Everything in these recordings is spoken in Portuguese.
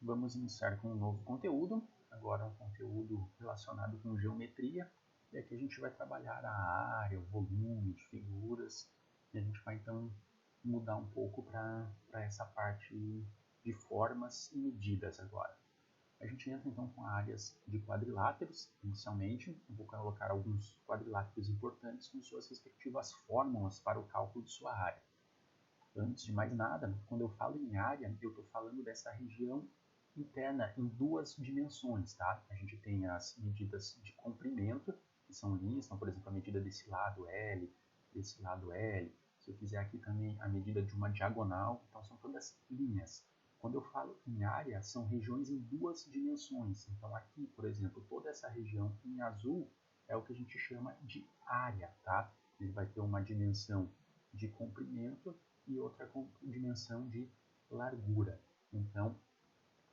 Vamos iniciar com um novo conteúdo, agora um conteúdo relacionado com geometria, e aqui a gente vai trabalhar a área, o volume de figuras, e a gente vai então mudar um pouco para essa parte de formas e medidas agora. A gente entra então com áreas de quadriláteros, inicialmente, eu vou colocar alguns quadriláteros importantes com suas respectivas fórmulas para o cálculo de sua área. Antes de mais nada, quando eu falo em área, eu estou falando dessa região interna em duas dimensões, tá? A gente tem as medidas de comprimento, que são linhas, então, por exemplo, a medida desse lado L, desse lado L. Se eu fizer aqui também a medida de uma diagonal, então são todas linhas. Quando eu falo em área, são regiões em duas dimensões. Então, aqui, por exemplo, toda essa região em azul é o que a gente chama de área, tá? Ele vai ter uma dimensão de comprimento e outra com dimensão de largura. Então,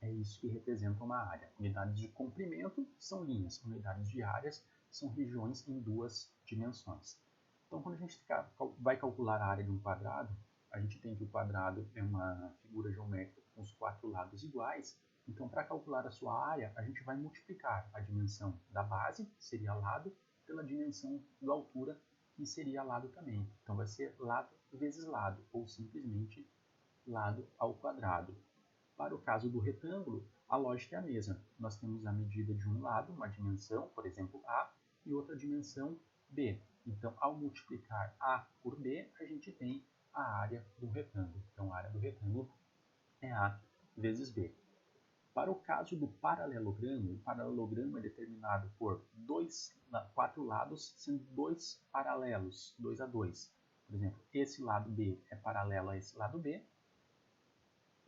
é isso que representa uma área. Unidades de comprimento são linhas, unidades de áreas são regiões em duas dimensões. Então, quando a gente vai calcular a área de um quadrado, a gente tem que o quadrado é uma figura geométrica com os quatro lados iguais. Então, para calcular a sua área, a gente vai multiplicar a dimensão da base, que seria lado, pela dimensão da altura, que seria lado também. Então, vai ser lado vezes lado, ou simplesmente lado ao quadrado. Para o caso do retângulo, a lógica é a mesma. Nós temos a medida de um lado, uma dimensão, por exemplo, A, e outra dimensão B. Então, ao multiplicar A por B, a gente tem a área do retângulo. Então, a área do retângulo é A vezes B. Para o caso do paralelogramo, o paralelogramo é determinado por quatro lados, sendo dois paralelos, 2 a 2. Por exemplo, esse lado B é paralelo a esse lado B,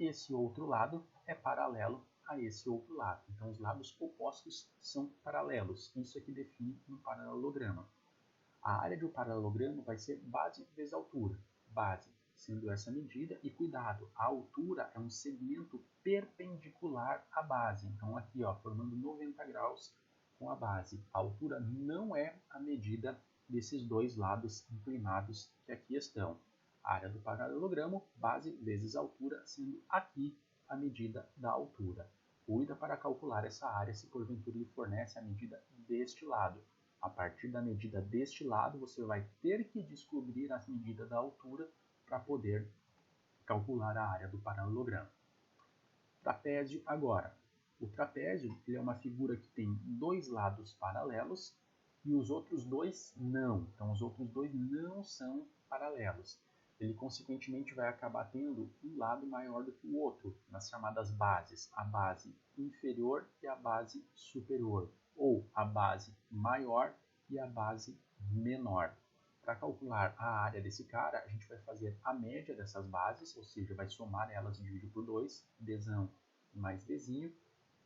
esse outro lado é paralelo a esse outro lado. Então, os lados opostos são paralelos. Isso é que define um paralelograma. A área de um paralelogramo vai ser base vezes altura. Base sendo essa medida, e cuidado, a altura é um segmento perpendicular à base. Então, aqui, ó, formando 90 graus com a base. A altura não é a medida desses dois lados inclinados que aqui estão. A área do paralelogramo, base vezes altura, sendo aqui a medida da altura. Cuida para calcular essa área se porventura lhe fornece a medida deste lado. A partir da medida deste lado, você vai ter que descobrir a medida da altura para poder calcular a área do paralelogramo. Trapézio agora. O trapézio ele é uma figura que tem dois lados paralelos e os outros dois não. Então, os outros dois não são paralelos. Ele, consequentemente, vai acabar tendo um lado maior do que o outro, nas chamadas bases. A base inferior e a base superior, ou a base maior e a base menor. Para calcular a área desse cara, a gente vai fazer a média dessas bases, ou seja, vai somar elas e dividir por 2, Dzão mais Dzinho,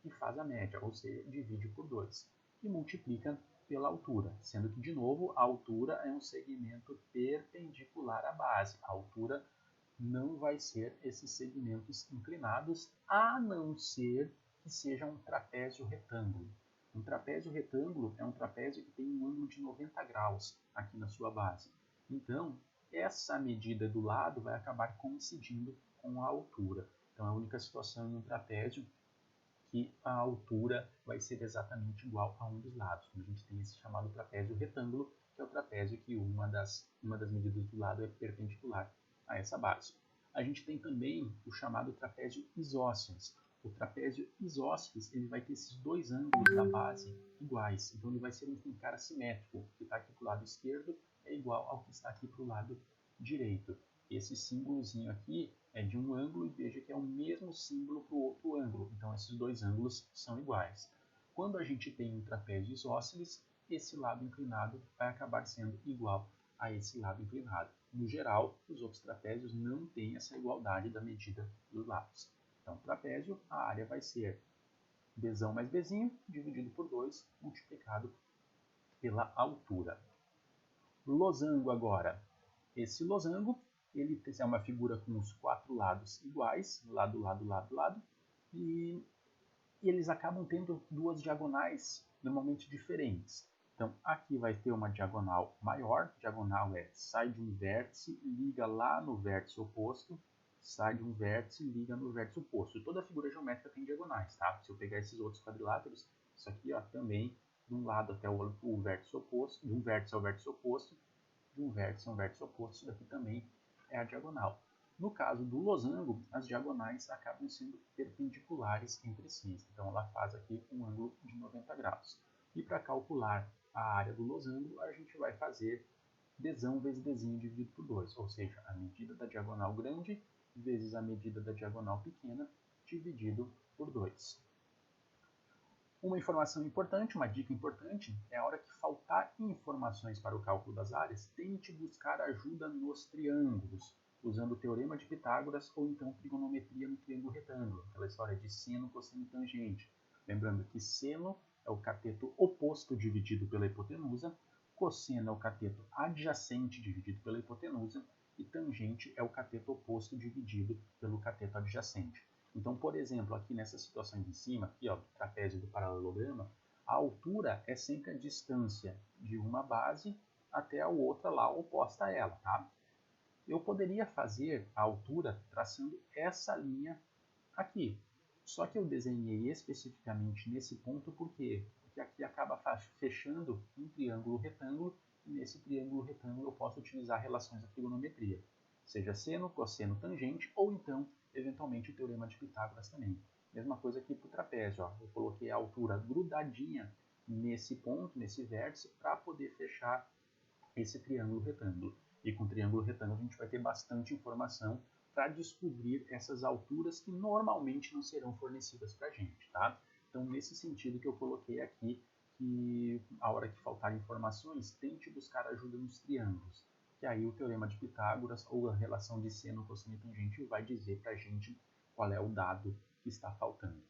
e faz a média, ou seja, divide por 2. E multiplica pela altura, sendo que, de novo, a altura é um segmento perpendicular à base. A altura não vai ser esses segmentos inclinados, a não ser que seja um trapézio retângulo. Um trapézio retângulo é um trapézio que tem um ângulo de 90 graus aqui na sua base. Então, essa medida do lado vai acabar coincidindo com a altura. Então, a única situação em um trapézio que a altura vai ser exatamente igual a um dos lados. A gente tem esse chamado trapézio retângulo, que é o trapézio que uma das medidas do lado é perpendicular a essa base. A gente tem também o chamado trapézio isósceles. O trapézio isósceles ele vai ter esses dois ângulos da base iguais. Então, ele vai ser um cara simétrico. O que está aqui para o lado esquerdo é igual ao que está aqui para o lado direito. Esse símbolozinho aqui é de um ângulo e veja que é o mesmo símbolo para o outro ângulo. Então, esses dois ângulos são iguais. Quando a gente tem um trapézio isósceles, esse lado inclinado vai acabar sendo igual a esse lado inclinado. No geral, os outros trapézios não têm essa igualdade da medida dos lados. Então, trapézio, a área vai ser Dzão mais Bzinho, dividido por 2, multiplicado pela altura. Losango agora. Esse losango ele é uma figura com os quatro lados iguais, lado, lado, lado, lado, e eles acabam tendo duas diagonais normalmente diferentes. Então, aqui vai ter uma diagonal maior, diagonal sai de um vértice, liga lá no vértice oposto, sai de um vértice e liga no vértice oposto. Toda figura geométrica tem diagonais, tá? Se eu pegar esses outros quadriláteros, isso aqui, ó, também de um lado até o vértice oposto, de um vértice ao vértice oposto, de um vértice a um vértice oposto, isso daqui também é a diagonal. No caso do losango, as diagonais acabam sendo perpendiculares entre si. Então ela faz aqui um ângulo de 90 graus. E para calcular a área do losango, a gente vai fazer dzão vezes dzinho dividido por 2, ou seja, a medida da diagonal grande vezes a medida da diagonal pequena dividido por 2. Uma informação importante, uma dica importante, é a hora que faltar informações para o cálculo das áreas, tente buscar ajuda nos triângulos, usando o teorema de Pitágoras ou então trigonometria no triângulo retângulo, aquela história de seno, cosseno e tangente. Lembrando que seno é o cateto oposto dividido pela hipotenusa, cosseno é o cateto adjacente dividido pela hipotenusa e tangente é o cateto oposto dividido pelo cateto adjacente. Então, por exemplo, aqui nessa situação de cima, aqui, ó, do trapézio do paralelograma, a altura é sempre a distância de uma base até a outra lá oposta a ela, tá? Eu poderia fazer a altura traçando essa linha aqui. Só que eu desenhei especificamente nesse ponto por quê? Porque aqui acaba fechando um triângulo retângulo e nesse triângulo retângulo eu posso utilizar relações da trigonometria, seja seno, cosseno, tangente ou então, eventualmente, o teorema de Pitágoras também. Mesma coisa aqui para o trapézio, ó. Eu coloquei a altura grudadinha nesse ponto, nesse vértice, para poder fechar esse triângulo retângulo. E com o triângulo retângulo a gente vai ter bastante informação para descobrir essas alturas que normalmente não serão fornecidas para a gente, tá? Então, nesse sentido que eu coloquei aqui, que a hora que faltar informações, tente buscar ajuda nos triângulos, que aí o teorema de Pitágoras ou a relação de seno, cosseno e tangente vai dizer para a gente qual é o dado que está faltando.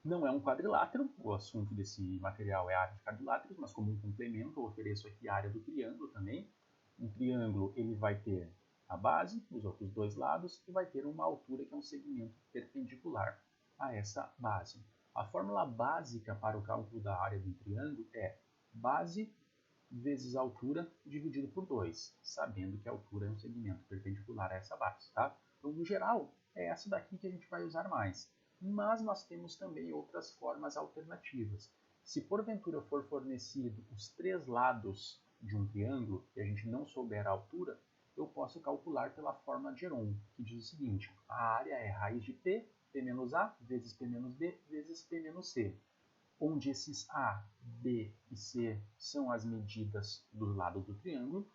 Não é um quadrilátero, o assunto desse material é a área de quadriláteros, mas como um complemento eu ofereço aqui a área do triângulo também. Um triângulo ele vai ter a base, os outros dois lados, e vai ter uma altura que é um segmento perpendicular a essa base. A fórmula básica para o cálculo da área de um triângulo é base vezes altura dividido por 2, sabendo que a altura é um segmento perpendicular a essa base, tá? Então, no geral, é essa daqui que a gente vai usar mais. Mas nós temos também outras formas alternativas. Se porventura for fornecido os três lados de um triângulo e a gente não souber a altura, eu posso calcular pela fórmula de Heron, que diz o seguinte: a área é raiz de P, P menos A, vezes P menos B, vezes P menos C, onde esses A, B e C são as medidas dos lados do triângulo,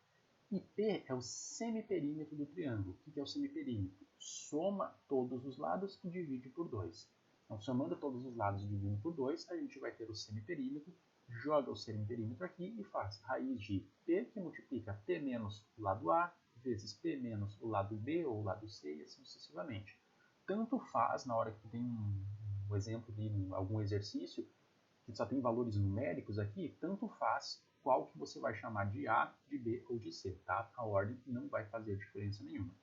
e P é o semiperímetro do triângulo. O que é o semiperímetro? Soma todos os lados e divide por 2. Então, somando todos os lados e dividindo por 2, a gente vai ter o semiperímetro, joga o semiperímetro aqui e faz raiz de P, que multiplica P menos o lado A, vezes P menos o lado B ou o lado C, e assim sucessivamente. Tanto faz, na hora que tu tem um exemplo de algum exercício, que só tem valores numéricos aqui, tanto faz qual que você vai chamar de A, de B ou de C, tá? A ordem não vai fazer diferença nenhuma.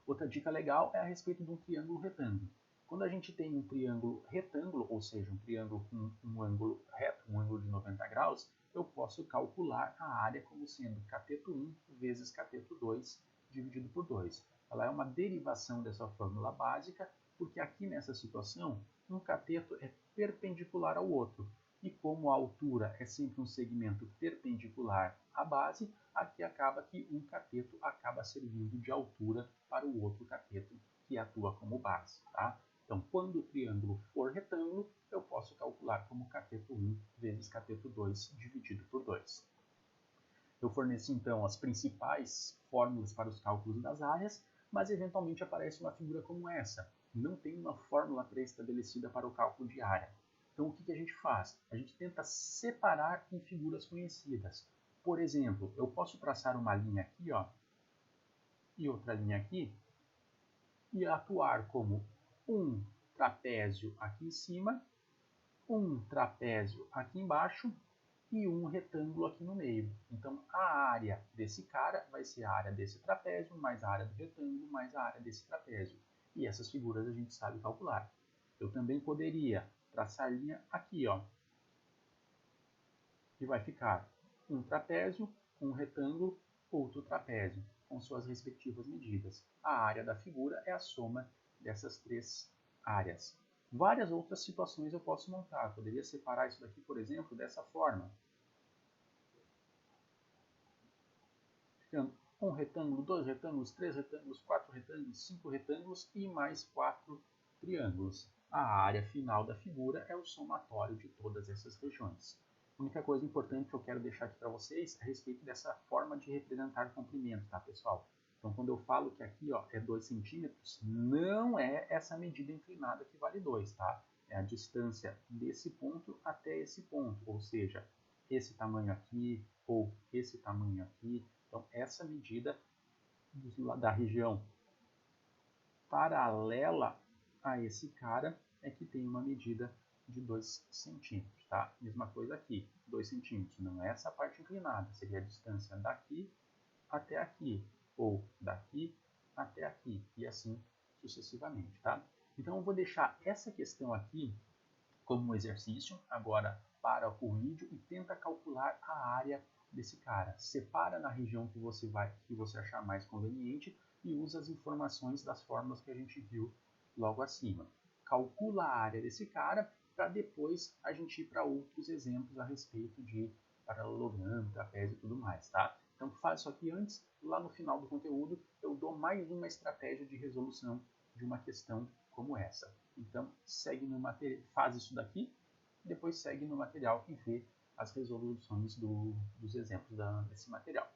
Outra dica legal é a respeito de um triângulo retângulo. Quando a gente tem um triângulo retângulo, ou seja, um triângulo com um ângulo reto, um ângulo de 90 graus, eu posso calcular a área como sendo cateto 1 vezes cateto 2 dividido por 2. Ela é uma derivação dessa fórmula básica, porque aqui nessa situação, um cateto é perpendicular ao outro. E como a altura é sempre um segmento perpendicular à base, aqui acaba que um cateto acaba servindo de altura para o outro cateto que atua como base, tá? Então, quando o triângulo for retângulo, eu posso calcular como cateto 1 vezes cateto 2 dividido por 2. Eu forneci, então, as principais fórmulas para os cálculos das áreas, mas eventualmente aparece uma figura como essa. Não tem uma fórmula pré-estabelecida para o cálculo de área. Então, o que a gente faz? A gente tenta separar em figuras conhecidas. Por exemplo, eu posso traçar uma linha aqui, ó, e outra linha aqui, e atuar como um trapézio aqui em cima, um trapézio aqui embaixo e um retângulo aqui no meio. Então, a área desse cara vai ser a área desse trapézio, mais a área do retângulo, mais a área desse trapézio. E essas figuras a gente sabe calcular. Eu também poderia traçar linha aqui, ó, que vai ficar um trapézio, um retângulo, outro trapézio. com suas respectivas medidas. A área da figura é a soma dessas três áreas. Várias outras situações eu posso montar. Eu poderia separar isso daqui, por exemplo, dessa forma. Ficando um retângulo, dois retângulos, três retângulos, quatro retângulos, cinco retângulos e mais quatro triângulos. A área final da figura é o somatório de todas essas regiões. A única coisa importante que eu quero deixar aqui para vocês é a respeito dessa forma de representar comprimento, tá, pessoal? Então, quando eu falo que aqui ó, é 2 centímetros, não é essa medida inclinada que vale 2, tá? É a distância desse ponto até esse ponto, ou seja, esse tamanho aqui ou esse tamanho aqui. Então, essa medida da região paralela a esse cara é que tem uma medida de 2 centímetros, tá? Mesma coisa aqui, 2 centímetros, não é essa parte inclinada, seria a distância daqui até aqui, ou daqui até aqui, e assim sucessivamente, tá? Então eu vou deixar essa questão aqui como um exercício, agora para o vídeo e tenta calcular a área desse cara. Separa na região que você achar mais conveniente e usa as informações das fórmulas que a gente viu logo acima. Calcula a área desse cara para depois a gente ir para outros exemplos a respeito de paralelogramo, trapézio e tudo mais, tá? Então faz isso aqui antes, lá no final do conteúdo eu dou mais uma estratégia de resolução de uma questão como essa. Então segue no material, faz isso daqui, depois segue no material e vê as resoluções dos exemplos desse material.